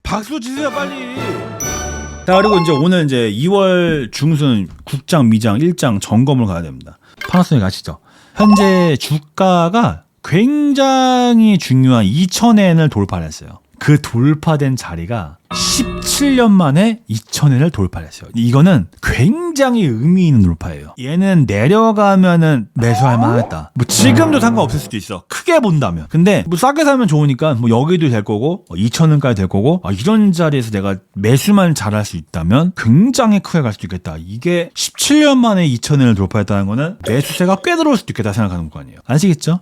박수 치세요 빨리. 자, 그리고 이제 오늘 이제 2월 중순 국장, 미장, 일장 점검을 가야 됩니다. 파나소닉 아시죠? 현재 주가가 굉장히 중요한 2,000엔을 돌파했어요. 그 돌파된 자리가 17년 만에 2,000엔을 돌파했어요. 이거는 굉장히 의미 있는 돌파예요. 얘는 내려가면은 매수할 만하겠다. 뭐 지금도 상관없을 수도 있어. 크게 본다면. 근데 뭐 싸게 사면 좋으니까 뭐 여기도 될 거고 2,000원까지 될 거고 이런 자리에서 내가 매수만 잘할 수 있다면 굉장히 크게 갈 수도 있겠다. 이게 17년 만에 2,000엔을 돌파했다는 거는 매수세가 꽤 들어올 수도 있겠다 생각하는 거 아니에요. 아시겠죠?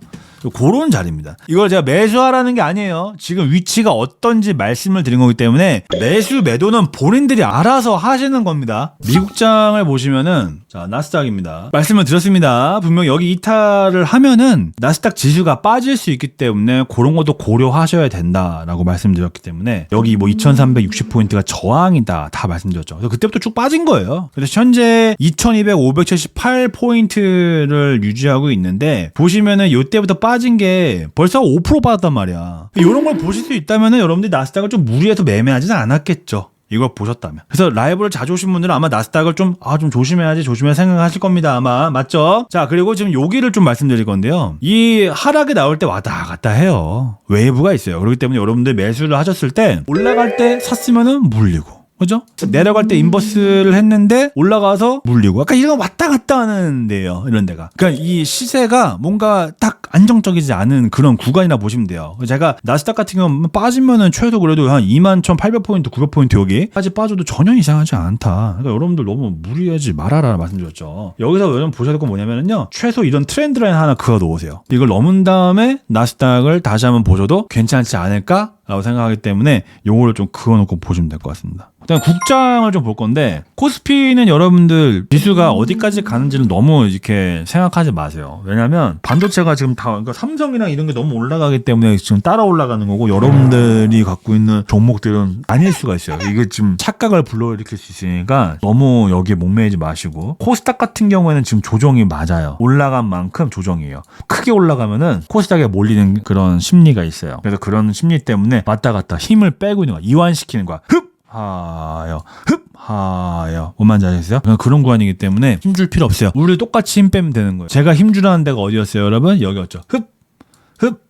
그런 자리입니다. 이걸 제가 매수하라는 게 아니에요. 지금 위치가 어떤지 말씀을 드린 거기 때문에 매수 매도는 본인들이 알아서 하시는 겁니다. 미국장을 보시면은 자, 나스닥입니다. 말씀을 드렸습니다. 분명 여기 이탈을 하면은 나스닥 지수가 빠질 수 있기 때문에 그런 것도 고려하셔야 된다라고 말씀드렸기 때문에 여기 뭐 2360포인트가 저항이다 다 말씀드렸죠. 그래서 그때부터 쭉 빠진 거예요. 그래서 현재 2200, 578포인트를 유지하고 있는데 보시면은 이때부터 빠진 게 벌써 5% 빠졌단 말이야. 이런 걸 보실 수 있다면은 여러분들이 나스닥을 좀 무리해서 매매하지는 않았겠죠. 이걸 보셨다면. 그래서 라이브를 자주 오신 분들은 아마 나스닥을 좀 조심해야지 생각하실 겁니다. 아마. 맞죠? 자, 그리고 지금 여기를 좀 말씀드릴 건데요. 이 하락이 나올 때 왔다 갔다 해요. 웨이브가 있어요. 그렇기 때문에 여러분들 매수를 하셨을 때 올라갈 때 샀으면은 물리고. 그죠? 내려갈 때 인버스를 했는데 올라가서 물리고 약간 이런 왔다 갔다 하는데요. 이런 데가. 그러니까 이 시세가 뭔가 딱 안정적이지 않은 그런 구간이나 보시면 돼요. 제가 나스닥 같은 경우는 빠지면은 최소 그래도 한 21,800포인트, 900포인트 여기까지 빠져도 전혀 이상하지 않다. 그러니까 여러분들 너무 무리하지 말아라 말씀드렸죠. 여기서 여러분 보셔야 될 건 뭐냐면요. 최소 이런 트렌드 라인 하나 그어 놓으세요. 이걸 넘은 다음에 나스닥을 다시 한번 보셔도 괜찮지 않을까? 라고 생각하기 때문에 요거를 좀 그어놓고 보시면 될 것 같습니다. 일단 국장을 좀 볼 건데 코스피는 여러분들 지수가 어디까지 가는지를 너무 이렇게 생각하지 마세요. 왜냐면 반도체가 지금 다 그러니까 삼성이랑 이런 게 너무 올라가기 때문에 지금 따라 올라가는 거고 여러분들이 갖고 있는 종목들은 아닐 수가 있어요. 이게 지금 착각을 불러일으킬 수 있으니까 너무 여기에 목매이지 마시고 코스닥 같은 경우에는 지금 조정이 맞아요. 올라간 만큼 조정이에요. 크게 올라가면은 코스닥에 몰리는 그런 심리가 있어요. 그래서 그런 심리 때문에 왔다 갔다 힘을 빼고 있는 거야. 이완시키는 거야. 흡! 하여 흡! 하여 뭔 말인지 아시겠어요? 그런 구간이기 때문에 힘줄 필요 없어요. 우리 똑같이 힘 빼면 되는 거예요. 제가 힘주라는 데가 어디였어요 여러분? 여기였죠. 흡! 흡!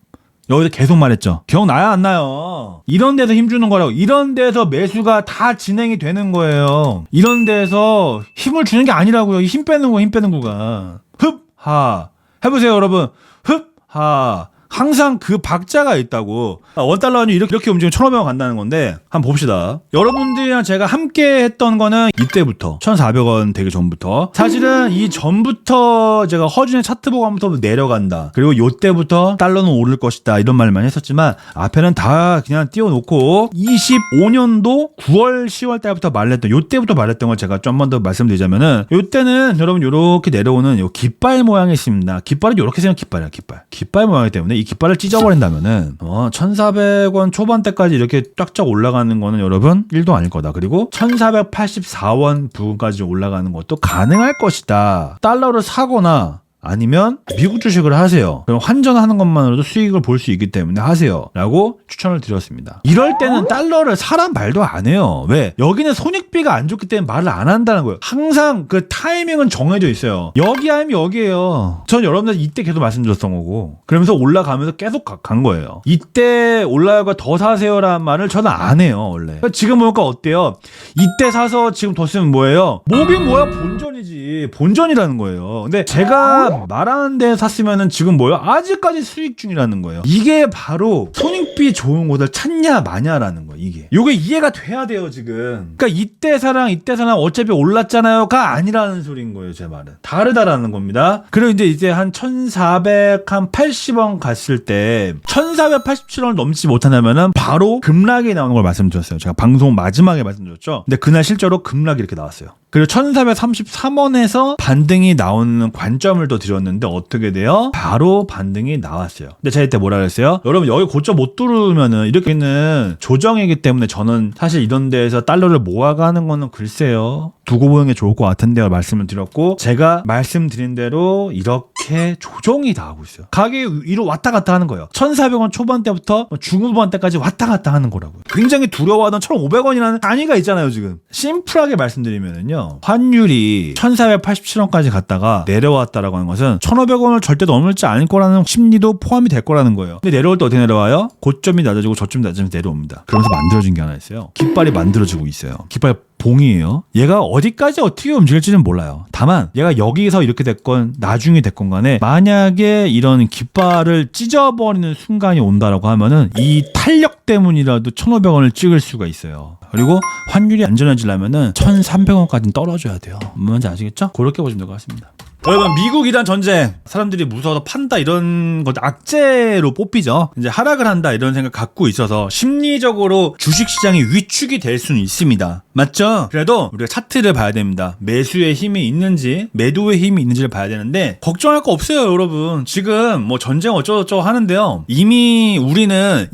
여기서 계속 말했죠. 기억나요 안 나요? 이런 데서 힘주는 거라고. 이런 데서 매수가 다 진행이 되는 거예요. 이런 데서 힘을 주는 게 아니라고요. 힘 빼는 거, 힘 빼는 거가. 흡! 하! 해보세요 여러분. 흡! 하! 항상 그 박자가 있다고. $1는 이렇게 움직이면 1,500원 간다는 건데 한번 봅시다. 여러분들이랑 제가 함께 했던 거는 이때부터 1,400원 되기 전부터 사실은 이 전부터 제가 허준의 차트 보고부터 내려간다. 그리고 이때부터 달러는 오를 것이다. 이런 말만 했었지만 앞에는 다 그냥 띄워놓고 25년도 9월 10월 달부터 말했던 이때부터 말했던 걸 제가 좀 한 번 더 말씀드리자면은 이때는 여러분 이렇게 내려오는 요 깃발 모양이 있습니다. 깃발은 이렇게 생긴 깃발이야. 깃발 모양이기 때문에 이 깃발을 찢어버린다면은 1,400원 초반대까지 이렇게 쫙쫙 올라가는 거는 여러분 1도 아닐 거다. 그리고 1,484원 부근까지 올라가는 것도 가능할 것이다. 달러를 사거나 아니면 미국 주식을 하세요. 그럼 환전하는 것만으로도 수익을 볼 수 있기 때문에 하세요 라고 추천을 드렸습니다. 이럴 때는 달러를 사란 말도 안 해요. 왜? 여기는 손익비가 안 좋기 때문에 말을 안 한다는 거예요. 항상 그 타이밍은 정해져 있어요. 여기 아니면 여기예요. 전 여러분들 이때 계속 말씀드렸던 거고 그러면서 올라가면서 계속 간 거예요. 이때 올라가 더 사세요라는 말을 저는 안 해요 원래. 그러니까 지금 보니까 어때요? 이때 사서 지금 더 쓰면 뭐예요? 뭐긴 뭐야 본전이지. 본전이라는 거예요. 근데 제가 말하는 데 샀으면은 지금 뭐예요? 아직까지 수익 중이라는 거예요. 이게 바로 손익비 좋은 곳을 찾냐 마냐라는 거예요. 이게 이해가 돼야 돼요 지금. 그러니까 이때 사랑 어차피 올랐잖아요가 아니라는 소리인 거예요. 제 말은 다르다라는 겁니다. 그리고 이제 한 1,480원 갔을 때 1,487원을 넘지 못한다면은 바로 급락이 나오는 걸 말씀드렸어요. 제가 방송 마지막에 말씀드렸죠. 근데 그날 실제로 급락이 이렇게 나왔어요. 그리고 1433원에서 반등이 나오는 관점을 또 드렸는데 어떻게 돼요? 바로 반등이 나왔어요. 근데 제가 이때 뭐라 그랬어요? 여러분 여기 고점 못 뚫으면은 이렇게는 조정이기 때문에 저는 사실 이런 데에서 달러를 모아가는 거는 글쎄요. 두고 보는 게 좋을 것 같은데요. 말씀을 드렸고 제가 말씀드린 대로 이렇게 조정이 다 하고 있어요. 가격이 위로 왔다 갔다 하는 거예요. 1,400원 초반대부터 중후반대까지 왔다 갔다 하는 거라고요. 굉장히 두려워하던 1,500원이라는 단위가 있잖아요. 지금 심플하게 말씀드리면은요. 환율이 1,487원까지 갔다가 내려왔다라고 하는 것은 1,500원을 절대 넘을지 않을 거라는 심리도 포함이 될 거라는 거예요. 근데 내려올 때 어떻게 내려와요? 고점이 낮아지고 저점이 낮아지면서 내려옵니다. 그러면서 만들어진 게 하나 있어요. 깃발이 만들어지고 있어요. 깃발 봉이에요. 얘가 어디까지 어떻게 움직일지는 몰라요. 다만 얘가 여기서 이렇게 됐건 나중에 됐건 간에 만약에 이런 깃발을 찢어버리는 순간이 온다라고 하면은 이 탄력 때문이라도 1,500원을 찍을 수가 있어요. 그리고 환율이 안전해지려면은 1,300원까지는 떨어져야 돼요. 뭔지 아시겠죠? 그렇게 보시면 될 것 같습니다. 여러분 미국-이란 전쟁 사람들이 무서워서 판다 이런 것 악재로 뽑히죠. 이제 하락을 한다 이런 생각 갖고 있어서 심리적으로 주식시장이 위축이 될 수는 있습니다. 맞죠? 그래도 우리가 차트를 봐야 됩니다. 매수의 힘이 있는지 매도의 힘이 있는지를 봐야 되는데 걱정할 거 없어요. 여러분 지금 뭐 전쟁 어쩌고저쩌고 하는데요. 이미 우리는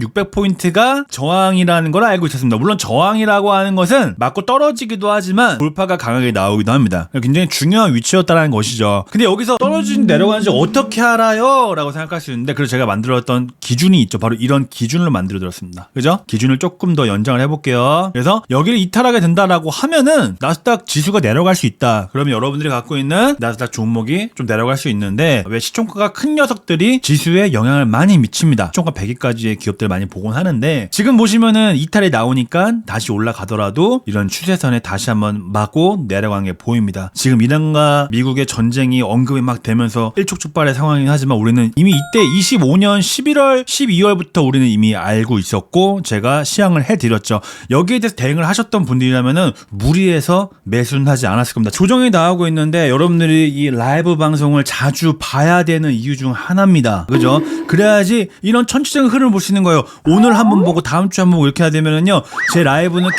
23,600포인트가 저항이라는 걸 알고 있었습니다. 물론 저항이라고 하는 것은 맞고 떨어지기도 하지만 돌파가 강하게 나오기도 합니다. 굉장히 중요한 위치였다는 것이죠. 근데 여기서 떨어진 내려가는지 어떻게 알아요? 라고 생각할 수 있는데 그래서 제가 만들었던 기준이 있죠. 바로 이런 기준으로 만들어드렸습니다. 그죠? 기준을 조금 더 연장을 해볼게요. 그래서 여기를 이탈하게 된다라고 하면은 나스닥 지수가 내려갈 수 있다. 그러면 여러분들이 갖고 있는 나스닥 종목이 좀 내려갈 수 있는데 왜 시총가가 큰 녀석들이 지수에 영향을 많이 미칩니다. 시총가 100위까지의 기업들 많이 보곤 하는데 지금 보시면은 이탈이 나오니까 다시 올라가더라도 이런 추세선에 다시 한번 맞고 내려가는 게 보입니다. 지금 이란과 미국의 전쟁이 언급이 막 되면서 일촉즉발의 상황이긴 하지만 우리는 이미 이때 25년 11월, 12월부터 우리는 이미 알고 있었고 제가 시향을 해드렸죠. 여기에 대해서 대응을 하셨던 분들이라면은 무리해서 매수는 하지 않았을 겁니다. 조정이 나오고 있는데 여러분들이 이 라이브 방송을 자주 봐야 되는 이유 중 하나입니다. 그죠? 그래야지 이런 천지적인 흐름을 볼 수 있는 거예요. 오늘 한번 보고 다음 주에 한번 보고 이렇게 하게 되면은요. 제 라이브는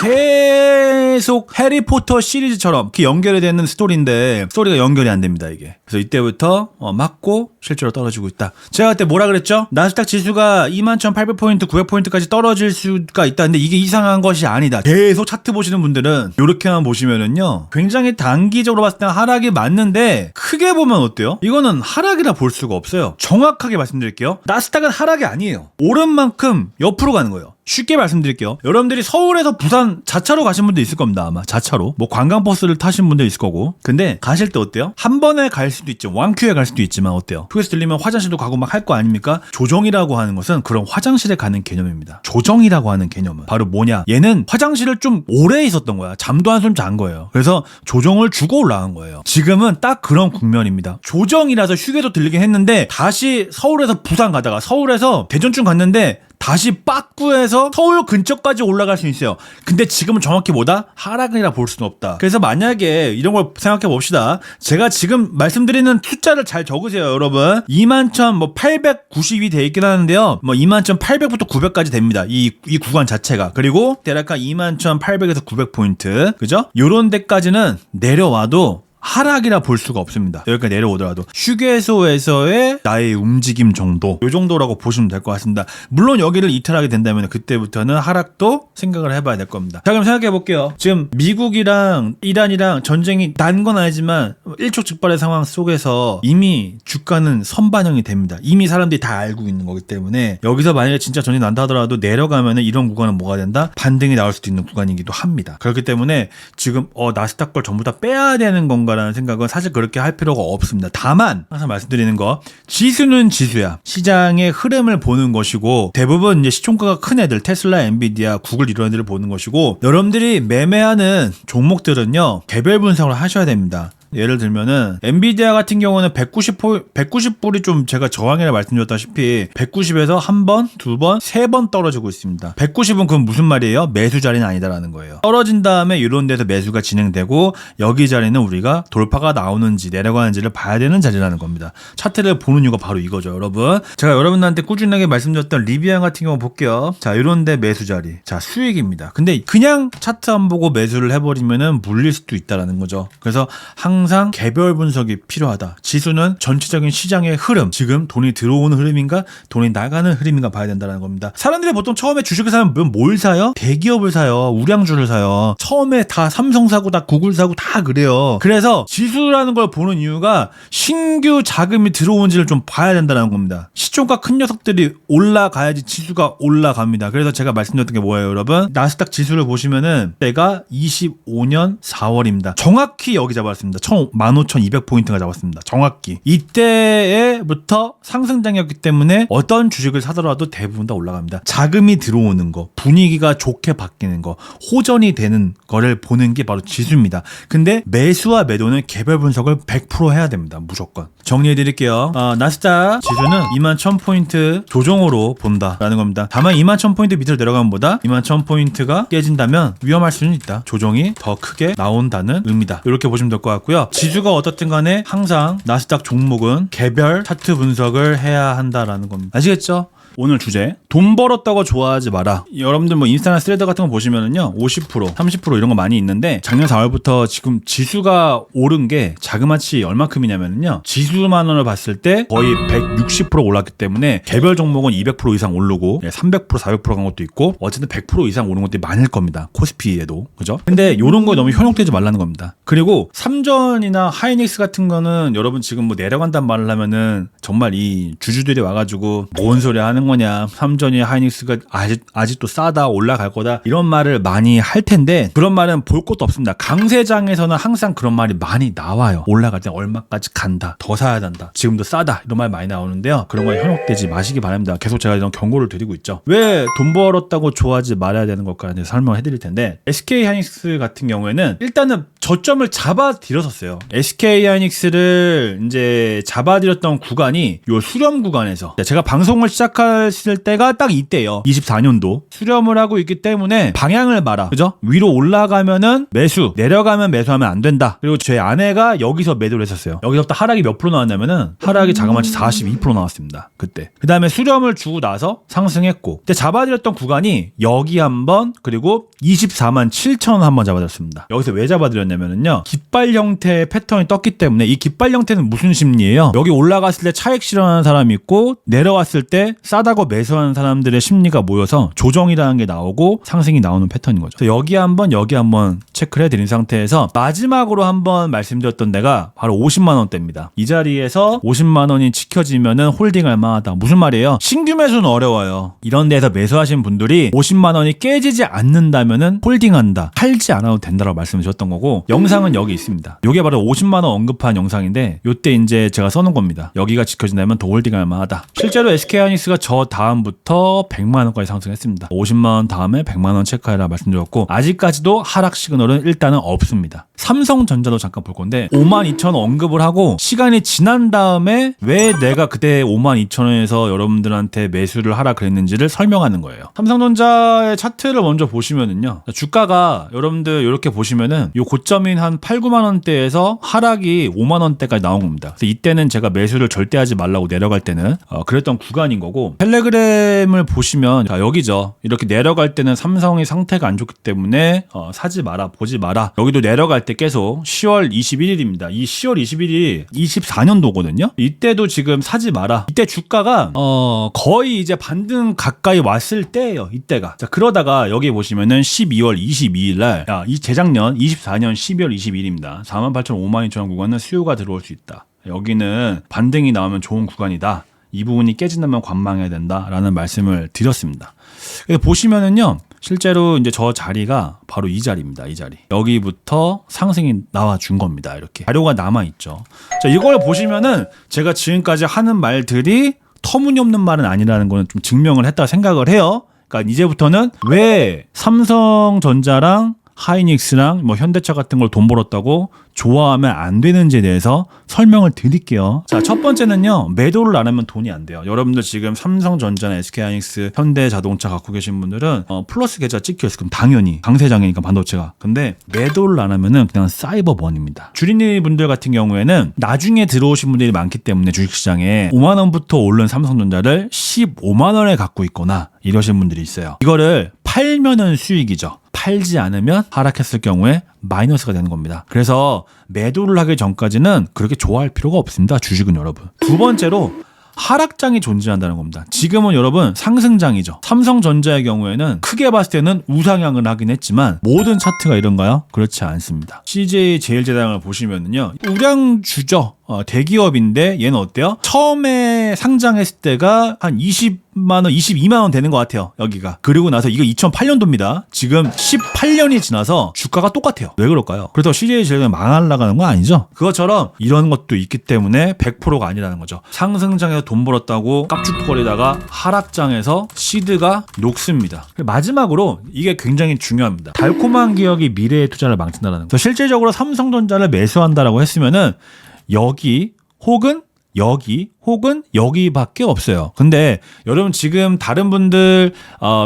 계속 해리포터 시리즈처럼 이렇게 연결이 되는 스토리인데 스토리가 연결이 안 됩니다. 이게. 그래서 이때부터 맞고 실제로 떨어지고 있다. 제가 그때 뭐라 그랬죠? 나스닥 지수가 21,800포인트, 900포인트까지 떨어질 수가 있다. 근데 이게 이상한 것이 아니다. 계속 차트 보시는 분들은 이렇게만 보시면은요. 굉장히 단기적으로 봤을 때 하락이 맞는데 크게 보면 어때요? 이거는 하락이라 볼 수가 없어요. 정확하게 말씀드릴게요. 나스닥은 하락이 아니에요. 오른 만큼 옆으로 가는 거예요. 쉽게 말씀드릴게요. 여러분들이 서울에서 부산 자차로 가신 분도 있을 겁니다. 아마 자차로. 뭐 관광버스를 타신 분도 있을 거고. 근데 가실 때 어때요? 한 번에 갈 수도 있죠. 왕큐에 갈 수도 있지만 어때요? 휴게소 들리면 화장실도 가고 막 할 거 아닙니까? 조정이라고 하는 것은 그런 화장실에 가는 개념입니다. 조정이라고 하는 개념은 바로 뭐냐? 얘는 화장실을 좀 오래 있었던 거야. 잠도 한숨 잔 거예요. 그래서 조정을 주고 올라간 거예요. 지금은 딱 그런 국면입니다. 조정이라서 휴게소 들리긴 했는데 다시 서울에서 부산 가다가 서울에서 대전쯤 갔는데 다시 빠꾸에서 서울 근처까지 올라갈 수 있어요. 근데 지금은 정확히 뭐다? 하락이라 볼 수는 없다. 그래서 만약에 이런 걸 생각해 봅시다. 제가 지금 말씀드리는 숫자를 잘 적으세요, 여러분. 21,890이 돼 있긴 하는데요. 뭐 21,800부터 900까지 됩니다. 이 구간 자체가. 그리고 대략 한 21,800에서 900포인트. 그죠? 요런 데까지는 내려와도 하락이라 볼 수가 없습니다. 여기까지 내려오더라도 휴게소에서의 나의 움직임 정도 이 정도라고 보시면 될 것 같습니다. 물론 여기를 이탈하게 된다면 그때부터는 하락도 생각을 해봐야 될 겁니다. 자 그럼 생각해 볼게요. 지금 미국이랑 이란이랑 전쟁이 난 건 아니지만 일촉즉발의 상황 속에서 이미 주가는 선반영이 됩니다. 이미 사람들이 다 알고 있는 거기 때문에 여기서 만약에 진짜 전쟁이 난다 하더라도 내려가면 이런 구간은 뭐가 된다? 반등이 나올 수도 있는 구간이기도 합니다. 그렇기 때문에 지금 나스닥 걸 전부 다 빼야 되는 건가 라는 생각은 사실 그렇게 할 필요가 없습니다. 다만 항상 말씀드리는 거 지수는 지수야. 시장의 흐름을 보는 것이고 대부분 이제 시총가가 큰 애들 테슬라, 엔비디아, 구글 이런 애들을 보는 것이고 여러분들이 매매하는 종목들은요 개별 분석을 하셔야 됩니다. 예를 들면은 엔비디아 같은 경우는 190불이 좀 제가 저항이라 말씀드렸다시피 190에서 한 번, 두 번, 세 번 떨어지고 있습니다. 190은 그건 무슨 말이에요? 매수 자리는 아니다라는 거예요. 떨어진 다음에 이런 데서 매수가 진행되고 여기 자리는 우리가 돌파가 나오는지 내려가는지를 봐야 되는 자리라는 겁니다. 차트를 보는 이유가 바로 이거죠, 여러분. 제가 여러분들한테 꾸준하게 말씀드렸던 리비안 같은 경우 볼게요. 자, 이런 데 매수 자리. 자, 수익입니다. 근데 그냥 차트 안 보고 매수를 해버리면은 물릴 수도 있다라는 거죠. 그래서 항상 개별 분석이 필요하다. 지수는 전체적인 시장의 흐름, 지금 돈이 들어오는 흐름인가 돈이 나가는 흐름인가 봐야 된다는 겁니다. 사람들이 보통 처음에 주식을 사면 뭘 사요? 대기업을 사요. 우량주를 사요. 처음에 다 삼성 사고 다 구글 사고 다 그래요. 그래서 지수라는 걸 보는 이유가 신규 자금이 들어온지를 좀 봐야 된다는 겁니다. 시총가 큰 녀석들이 올라가야지 지수가 올라갑니다. 그래서 제가 말씀드렸던 게 뭐예요, 여러분? 나스닥 지수를 보시면은 때가 25년 4월입니다. 정확히 여기 잡았습니다. 15,200포인트가 잡았습니다. 정확히. 이때부터 상승장이었기 때문에 어떤 주식을 사더라도 대부분 다 올라갑니다. 자금이 들어오는 거, 분위기가 좋게 바뀌는 거, 호전이 되는 거를 보는 게 바로 지수입니다. 근데 매수와 매도는 개별 분석을 100% 해야 됩니다. 무조건. 정리해 드릴게요. 나스닥 지수는 21,000포인트 조정으로 본다라는 겁니다. 다만 21,000포인트 밑으로 내려가면 보다 21,000포인트가 깨진다면 위험할 수는 있다. 조정이 더 크게 나온다는 의미다. 이렇게 보시면 될 것 같고요. 지수가 어떻든 간에 항상 나스닥 종목은 개별 차트 분석을 해야 한다라는 겁니다. 아시겠죠? 오늘 주제 돈 벌었다고 좋아하지 마라. 여러분들 뭐 인스타나 스레드 같은 거 보시면은요 50% 30% 이런 거 많이 있는데 작년 4월부터 지금 지수가 오른 게 자그마치 얼마큼이냐면요 지수만 원을 봤을 때 거의 160% 올랐기 때문에 개별 종목은 200% 이상 오르고 300% 400% 간 것도 있고 어쨌든 100% 이상 오른 것들이 많을 겁니다. 코스피에도 그죠? 근데 이런 거에 너무 현혹되지 말라는 겁니다. 그리고 삼전이나 하이닉스 같은 거는 여러분 지금 뭐 내려간다는 말을 하면은 정말 이 주주들이 와가지고 뭔 소리 하는 거냐, 삼전이 하이닉스가 아직도 싸다, 올라갈 거다 이런 말을 많이 할 텐데 그런 말은 볼 것도 없습니다. 강세장에서는 항상 그런 말이 많이 나와요. 올라갈 때 얼마까지 간다, 더 사야 된다, 지금도 싸다 이런 말 많이 나오는데요. 그런 거에 현혹되지 마시기 바랍니다. 계속 제가 이런 경고를 드리고 있죠. 왜 돈 벌었다고 좋아하지 말아야 되는 걸까에 대해서 설명을 해드릴 텐데 SK 하이닉스 같은 경우에는 일단은 저점을 잡아들였었어요. SK 하이닉스를 이제 잡아들였던 구간이 요 수렴 구간에서 제가 방송을 시작했을 때가 딱 이때예요. 24년도 수렴을 하고 있기 때문에 방향을 봐라. 그죠? 위로 올라가면은 매수, 내려가면 매수하면 안 된다. 그리고 제 아내가 여기서 매도를 했었어요. 여기서부터 하락이 몇 프로 나왔냐면은 하락이 자그마치 42% 나왔습니다. 그때. 그 다음에 수렴을 주고 나서 상승했고 근데 잡아들였던 구간이 여기 한번 그리고 24만 7천 한번 잡아들였습니다. 여기서 왜 잡아들였냐면은요 깃발 형태의 패턴이 떴기 때문에 이 깃발 형태는 무슨 심리예요? 여기 올라갔을 때 차익 실현하는 사람이 있고 내려왔을 때 싸다고 매수하는 사람들의 심리가 모여서 조정이라는 게 나오고 상승이 나오는 패턴인 거죠. 그래서 여기 한번 체크를 해드린 상태에서 마지막으로 한번 말씀드렸던 데가 바로 50만 원대입니다. 이 자리에서 50만 원이 지켜지면은 홀딩할 만하다. 무슨 말이에요? 신규 매수는 어려워요. 이런 데서 매수하신 분들이 50만 원이 깨지지 않는다면은 홀딩한다. 팔지 않아도 된다라고 말씀을 드렸던 거고 영상은 여기 있습니다. 이게 바로 50만 원 언급한 영상인데 이때 이제 제가 써놓은 겁니다. 여기가 지켜진다면 더 홀딩할 만하다. 실제로 SK 하이닉스가 저 다음부터 100만 원까지 상승했습니다. 50만 원 다음에 100만 원 체크해라 말씀드렸고 아직까지도 하락 시그널은 일단은 없습니다. 삼성전자도 잠깐 볼 건데 52,000원 언급을 하고 시간이 지난 다음에 왜 내가 그때 52,000원에서 여러분들한테 매수를 하라 그랬는지를 설명하는 거예요. 삼성전자의 차트를 먼저 보시면은요 주가가 여러분들 이렇게 보시면은 요 고점인 한 8, 9만 원대에서 하락이 5만 원대까지 나온 겁니다. 그래서 이때는 제가 매수를 절대 하지 말라고 내려갈 때는 그랬던 구간인 거고 텔레그램을 보시면 자, 여기죠. 이렇게 내려갈 때는 삼성의 상태가 안 좋기 때문에 사지 마라, 보지 마라. 여기도 내려갈 때 계속 10월 21일입니다. 이 10월 21일이 24년도거든요. 이때도 지금 사지 마라. 이때 주가가 거의 이제 반등 가까이 왔을 때예요. 이때가. 자, 그러다가 여기 보시면은 12월 22일 날 이 재작년 24년 12월 22일입니다. 48,512,000원 구간은 수요가 들어올 수 있다. 여기는 반등이 나오면 좋은 구간이다. 이 부분이 깨진다면 관망해야 된다라는 말씀을 드렸습니다. 그래서 보시면은요, 실제로 이제 저 자리가 바로 이 자리입니다. 이 자리. 여기부터 상승이 나와준 겁니다. 이렇게 자료가 남아 있죠. 자, 이걸 보시면은 제가 지금까지 하는 말들이 터무니없는 말은 아니라는 거는 좀 증명을 했다고 생각을 해요. 그러니까 이제부터는 왜 삼성전자랑 하이닉스랑 뭐 현대차 같은 걸 돈 벌었다고 좋아하면 안 되는지에 대해서 설명을 드릴게요. 자, 첫 번째는요. 매도를 안 하면 돈이 안 돼요. 여러분들 지금 삼성전자나 SK하이닉스, 현대자동차 갖고 계신 분들은 플러스 계좌 찍혀 있을 거면 당연히 강세장이니까 반도체가. 근데 매도를 안 하면은 그냥 사이버번입니다. 주린이 분들 같은 경우에는 나중에 들어오신 분들이 많기 때문에 주식시장에 5만 원부터 오른 삼성전자를 15만 원에 갖고 있거나 이러신 분들이 있어요. 이거를 팔면은 수익이죠. 팔지 않으면 하락했을 경우에 마이너스가 되는 겁니다. 그래서 매도를 하기 전까지는 그렇게 좋아할 필요가 없습니다. 주식은 여러분. 두 번째로 하락장이 존재한다는 겁니다. 지금은 여러분 상승장이죠. 삼성전자의 경우에는 크게 봤을 때는 우상향을 하긴 했지만 모든 차트가 이런가요? 그렇지 않습니다. CJ 제일제당을 보시면은요. 우량주죠. 대기업인데 얘는 어때요? 처음에 상장했을 때가 한 20만 원, 22만 원 되는 것 같아요. 여기가. 그리고 나서 이거 2008년도입니다. 지금 18년이 지나서 주가가 똑같아요. 왜 그럴까요? 그래서 CJ 제일제당이 망하려가는 건 아니죠. 그것처럼 이런 것도 있기 때문에 100%가 아니라는 거죠. 상승장에서 돈 벌었다고 깝죽거리다가 하락장에서 시드가 녹습니다. 마지막으로 이게 굉장히 중요합니다. 달콤한 기억이 미래의 투자를 망친다는 거. 실질적으로 삼성전자를 매수한다라고 했으면은 여기 혹은 여기 혹은 여기밖에 없어요. 근데 여러분 지금 다른 분들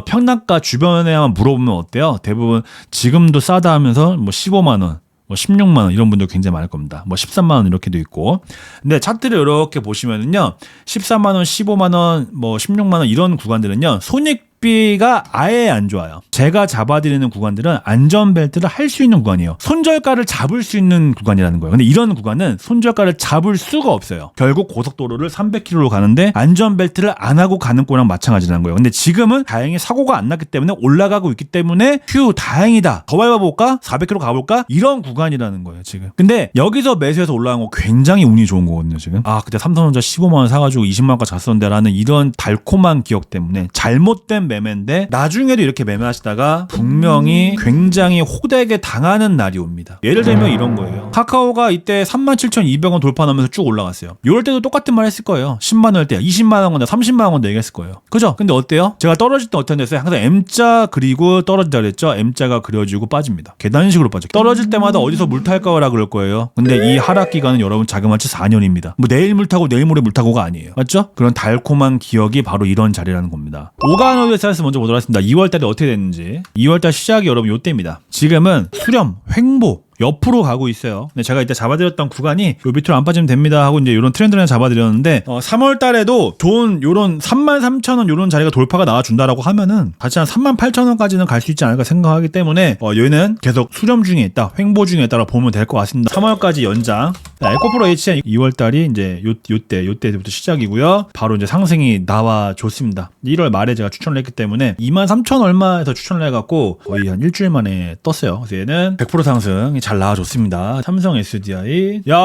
평당가 주변에 한번 물어보면 어때요? 대부분 지금도 싸다 하면서 뭐 15만 원, 뭐 16만 원 이런 분들 굉장히 많을 겁니다. 뭐 13만 원 이렇게도 있고. 근데 차트를 이렇게 보시면은요. 14만 원, 15만 원, 뭐 16만 원 이런 구간들은요. 손익비가 아예 안 좋아요. 제가 잡아드리는 구간들은 안전벨트를 할 수 있는 구간이에요. 손절가를 잡을 수 있는 구간이라는 거예요. 근데 이런 구간은 손절가를 잡을 수가 없어요. 결국 고속도로를 300km로 가는데 안전벨트를 안 하고 가는 거랑 마찬가지라는 거예요. 근데 지금은 다행히 사고가 안 났기 때문에 올라가고 있기 때문에 휴 다행이다. 더 밟아볼까? 400km 가볼까? 이런 구간이라는 거예요 지금. 근데 여기서 매수해서 올라간 거 굉장히 운이 좋은 거거든요 지금. 아 그때 삼성전자 15만 원 사가지고 20만 원까지 갔었는데 라는 이런 달콤한 기억 때문에 잘못된 매매인데 나중에도 이렇게 매매하시다가 분명히 굉장히 호되게 당하는 날이 옵니다. 예를 들면 이런 거예요. 카카오가 이때 37,200원 돌파하면서 쭉 올라갔어요. 이럴 때도 똑같은 말 했을 거예요. 10만 원일 때 20만 원 건데 30만 원 얘기했을 거예요. 그죠? 근데 어때요? 제가 떨어질 때 어떻게 됐어요? 항상 M자 그리고 떨어지다 그랬죠? M자가 그려지고 빠집니다. 계단식으로 빠져. 떨어질 때마다 어디서 물 탈 거라 그럴 거예요. 근데 이 하락 기간은 여러분 자그마치 4년입니다. 뭐 내일 물 타고 내일 모레 물 타고가 아니에요. 맞죠? 그런 달콤한 기억이 바로 이런 자리라는 겁니다. 오가노드 스타일스 먼저 보도록 하겠습니다. 2월달에 어떻게 됐는지. 2월달 시작이 여러분 요때입니다. 지금은 수렴, 횡보 옆으로 가고 있어요. 근데 제가 이때 잡아드렸던 구간이 요 밑으로 안 빠지면 됩니다 하고 이제 이런 트렌드를 잡아드렸는데 3월 달에도 좋은 요런 33,000원 요런 자리가 돌파가 나와준다라고 하면은 같이 한 38,000원까지는 갈 수 있지 않을까 생각하기 때문에 얘는 계속 수렴 중에 있다, 횡보 중에 있다라 보면 될 것 같습니다. 3월까지 연장. 에코프로 HN 2월 달이 이제 요때부터 시작이고요. 바로 이제 상승이 나와줬습니다. 1월 말에 제가 추천을 했기 때문에 23,000 얼마에서 추천을 해갖고 거의 한 일주일 만에 떴어요. 그래서 얘는 100% 상승이 잘 나와줬습니다. 삼성 SDI. 야,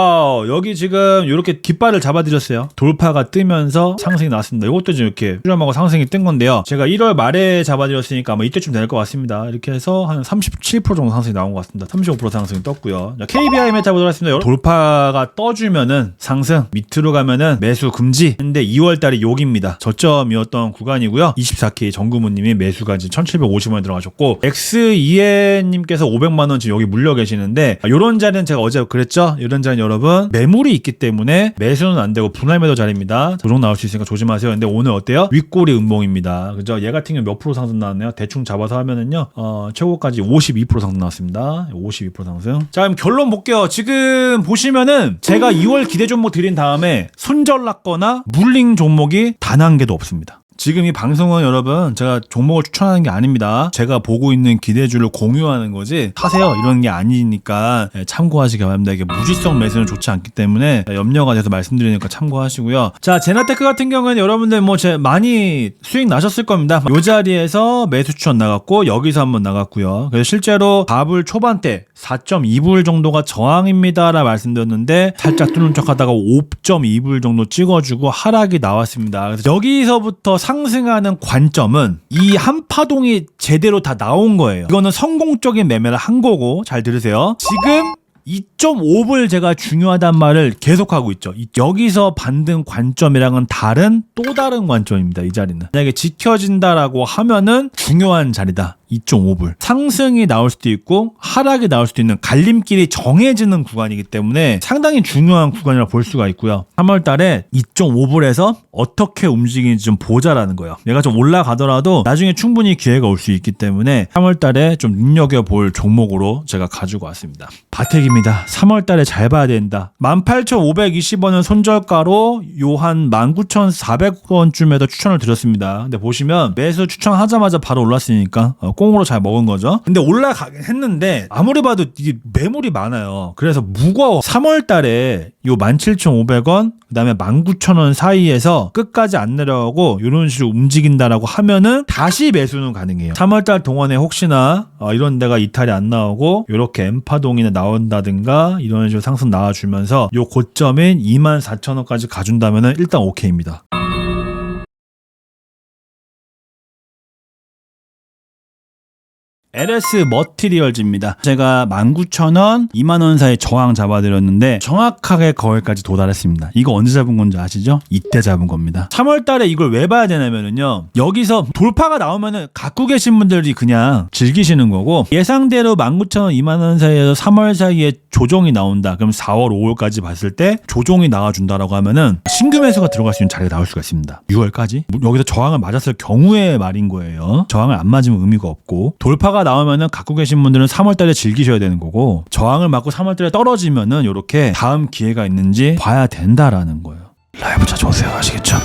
여기 지금 이렇게 깃발을 잡아드렸어요. 돌파가 뜨면서 상승이 나왔습니다. 이것도 지금 이렇게 수렴하고 상승이 뜬 건데요. 제가 1월 말에 잡아드렸으니까 아마 이때쯤 될 것 같습니다. 이렇게 해서 한 37% 정도 상승이 나온 것 같습니다. 35% 상승이 떴고요. KBI 메타 보도록 하겠습니다. 돌파가 떠주면은 상승, 밑으로 가면은 매수 금지. 근데 2월 달이 여기입니다. 저점이었던 구간이고요. 24K 정구무님이 매수가 이제 1,750원에 들어가셨고, XEN님께서 500만원 지금 여기 물려 계시는데, 요런 자리는 제가 어제 그랬죠? 이런 자리는 여러분, 매물이 있기 때문에 매수는 안 되고 분할 매도 자리입니다. 조정 나올 수 있으니까 조심하세요. 근데 오늘 어때요? 윗꼬리 음봉입니다. 그죠? 얘 같은 경우 몇 프로 상승 나왔네요? 대충 잡아서 하면은요, 최고까지 52% 상승 나왔습니다. 52% 상승. 자, 그럼 결론 볼게요. 지금 보시면은, 제가 2월 기대 종목 드린 다음에 손절 났거나 물린 종목이 단 한 개도 없습니다. 지금 이 방송은 여러분 제가 종목을 추천하는 게 아닙니다. 제가 보고 있는 기대주를 공유하는 거지 사세요 이런 게 아니니까 참고하시기 바랍니다. 이게 무지성 매수는 좋지 않기 때문에 염려가 돼서 말씀드리니까 참고하시고요. 자, 제나테크 같은 경우에는 여러분들 뭐 많이 수익 나셨을 겁니다. 이 자리에서 매수 추천 나갔고 여기서 한번 나갔고요. 그래서 실제로 바불 초반대 4.2불 정도가 저항입니다 라 말씀드렸는데 살짝 뚫는 척 하다가 5.2불 정도 찍어주고 하락이 나왔습니다. 그래서 여기서부터 상승하는 관점은 이 한 파동이 제대로 다 나온 거예요. 이거는 성공적인 매매를 한 거고 잘 들으세요. 지금 2.5불 제가 중요하단 말을 계속하고 있죠. 여기서 반등 관점이랑은 또 다른 관점입니다. 이 자리는. 만약에 지켜진다라고 하면은 중요한 자리다. 2.5불. 상승이 나올 수도 있고 하락이 나올 수도 있는 갈림길이 정해지는 구간이기 때문에 상당히 중요한 구간이라 볼 수가 있고요. 3월 달에 2.5불에서 어떻게 움직이는지 좀 보자라는 거예요. 얘가 좀 올라가더라도 나중에 충분히 기회가 올 수 있기 때문에 3월 달에 좀 눈여겨볼 종목으로 제가 가지고 왔습니다. 바텍입니다. 3월 달에 잘 봐야 된다. 18,520원은 손절가로 요 한 19,400원쯤에도 추천을 드렸습니다. 근데 보시면 매수 추천하자마자 바로 올랐으니까 꽁으로 잘 먹은 거죠. 근데 올라가긴 했는데 아무리 봐도 이게 매물이 많아요. 그래서 무거워. 3월 달에 요 17,500원 그다음에 19,000원 사이에서 끝까지 안 내려가고 이런 식으로 움직인다라고 하면은 다시 매수는 가능해요. 3월달 동안에 혹시나 이런 데가 이탈이 안 나오고 이렇게 엠파동이나 나온다든가 이런 식으로 상승 나와주면서 요 고점인 24,000원까지 가준다면은 일단 오케이입니다. LS 머티리얼즈입니다. 제가 19,000원, 20,000원 사이 저항 잡아드렸는데 정확하게 거기까지 도달했습니다. 이거 언제 잡은 건지 아시죠? 이때 잡은 겁니다. 3월 달에 이걸 왜 봐야 되냐면요. 여기서 돌파가 나오면은 갖고 계신 분들이 그냥 즐기시는 거고 예상대로 19,000원, 20,000원 사이에서 3월 사이에 조정이 나온다. 그럼 4월, 5월까지 봤을 때 조정이 나와준다라고 하면은 신규 매수가 들어갈 수 있는 자리가 나올 수가 있습니다. 6월까지? 여기서 저항을 맞았을 경우에 말인 거예요. 저항을 안 맞으면 의미가 없고 돌파가 나오면은 갖고 계신 분들은 3월달에 즐기셔야 되는 거고 저항을 맞고 3월달에 떨어지면은 이렇게 다음 기회가 있는지 봐야 된다라는 거예요. 라이브 자주 오세요. 아시겠죠?